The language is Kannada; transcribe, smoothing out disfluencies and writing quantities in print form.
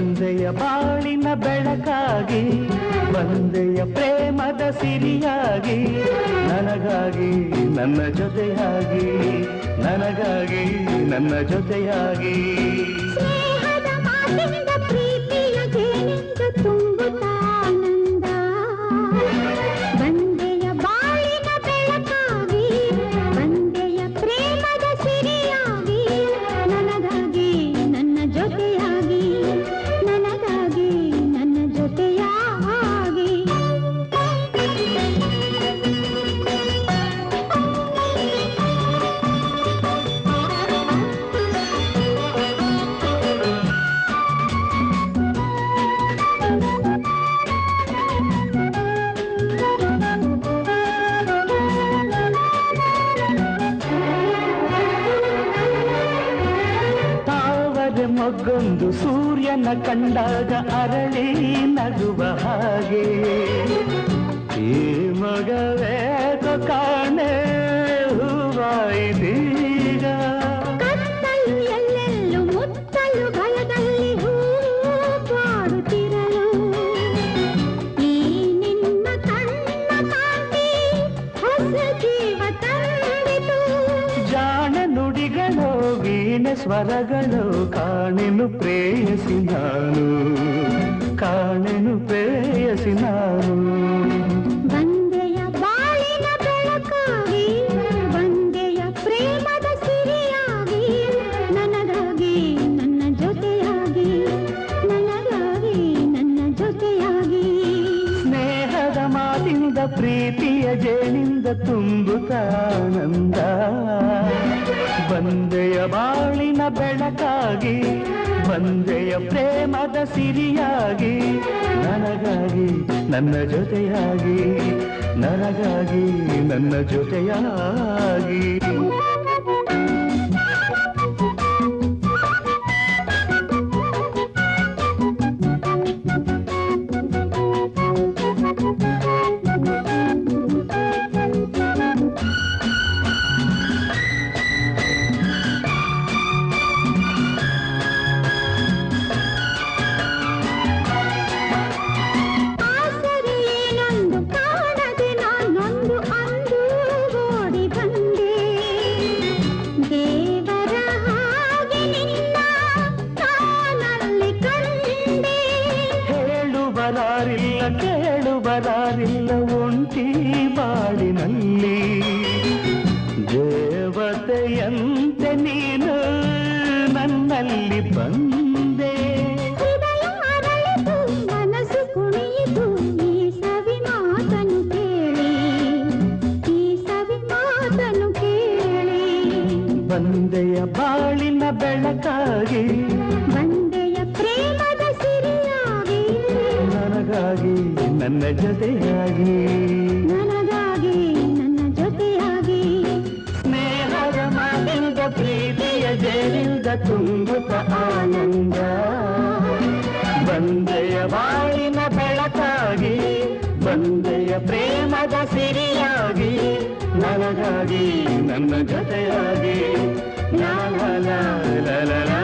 ಬಂದೆಯ ಬಾಳಿನ ಬೆಳಕಾಗಿ ಬಂದೆಯ ಪ್ರೇಮದ ಸಿರಿಯಾಗಿ ನನಗಾಗಿ ನನ್ನ ಜೊತೆಯಾಗಿ ನನಗಾಗಿ ನನ್ನ ಜೊತೆಯಾಗಿ ಸ್ನೇಹದ ಮಾತಿನಿಂದ ಪ್ರೀತಿಯ ಜೇನಿಂದ ತುಂಬುತ್ತಾನಂದ ಬಂದೆಯ ಬಾಳಿನ ಬೆಳಕಾಗಿ ಬಂದೆಯ ಪ್ರೇಮದ ಸಿರಿಯಾಗಿ ನನಗಾಗಿ ನನ್ನ ಜೊತೆಯಾಗಿ ನನಗಾಗಿ ನನ್ನ ಜೊತೆಯಾಗಿ ಮೊಗ್ಗೊಂದು ಸೂರ್ಯನ ಕಂಡಾಗ ಅರಳಿ ನಗುವ ಹಾಗೆ ಈ ಮಗವೇಕೋ ಕಾಣೆ ಹೂವಾಯಿದೀಗ ಕತ್ತಲು ಎಲ್ಲೆಲ್ಲೂ ಮುತ್ತಲು ಭಯದಲ್ಲಿ ಹೂವಾಡುತ್ತಿರಲು ಈ ನಿನ್ನ ಕಣ್ಣ ಕಾಂತಿ ಹೊಸ ಜೀವ ತಂದಿತು ಜಾಣ ನುಡಿಗಳು ವೀಣೆ ಸ್ವರಗಳು ಕಾಣೆನು ಪ್ರೇಯಸಿ ನಾನು ಕಾಣೆನು ಪ್ರೇಯಸಿ ನಾನು ಬಂದೆಯ ಬಾಳಿನ ಬೆಳಕಾಗಿ ಬಂದೆಯ ಪ್ರೇಮದ ಸಿರಿಯಾಗಿ ನನಗಾಗಿ ನನ್ನ ಜೊತೆಯಾಗಿ ನನಗಾಗಿ ನನ್ನ ಜೊತೆಯಾಗಿ ಸ್ನೇಹದ ಮಾತಿಂದ ಪ್ರೀತಿಯ ಜೇನಿಂದ ತುಂಬುತ್ತಾನಂದ ಬಂದೆಯ ಬಾಳಿನ ಬೆಳಕಾಗಿ ಬಂದೆಯ ಪ್ರೇಮದ ಸಿರಿಯಾಗಿ ನನಗಾಗಿ ನನ್ನ ಜೊತೆಯಾಗಿ ನನಗಾಗಿ ನನ್ನ ಜೊತೆಯಾಗಿ ಆಸರೆಯೇನೊಂದು ಕಾಣದೆ ನಾನೊಂದು ಅಂದು ಓಡಿ ಬಂದೆ ದೇವರ ಹಾಗೆ ನಿನ್ನ ಕಾನಲ್ಲಿ ಕಂಡೆ ಹೇಳುವರಾರಿಲ್ಲ ಕೇಳುವರಾರಿಲ್ಲ ಒಂಟಿ ಬಾಳಿನಲ್ಲಿ ದೇವತೆಯಂತೆ ನೀನು ನನ್ನಲ್ಲಿ ಬಂದೆ ಹೃದಯ ಅರಳಿತು ಮನಸ್ಸು ಕುಣಿಯಿತು ಈ ಸವಿ ಮಾತನು ಕೇಳಿ ಈ ಸವಿ ಮಾತನು ಕೇಳಿ ಬಂದೆಯ ಬಾಳಿನ ಬೆಳಕಾಗಿ ಬಂದೆಯ ಪ್ರೇಮದ ಸಿರಿಯಾಗಿ ನನಗಾಗಿ ನನ್ನ ಜೊತೆಯಾಗಿ ನನಗಾಗಿ ನನ್ನ ಜೊತೆಯಾಗಿ ಸ್ನೇಹದ ಮಾತಿಂದ ಪ್ರೀತಿಯ ಜೇನಿಂದ ತುಂಬುತ್ತ ಆನಂದ ಬಂದೆಯ ಬಾಳಿನ ಬೆಳಕಾಗಿ ಬಂದೆಯ ಪ್ರೇಮದ ಸಿರಿಯಾಗಿ ನನಗಾಗಿ ನನ್ನ ಜೊತೆಯಾಗಿ ಲಾ ಲಾ ಲಾ ಲಾ ಲಾ ಲಾ.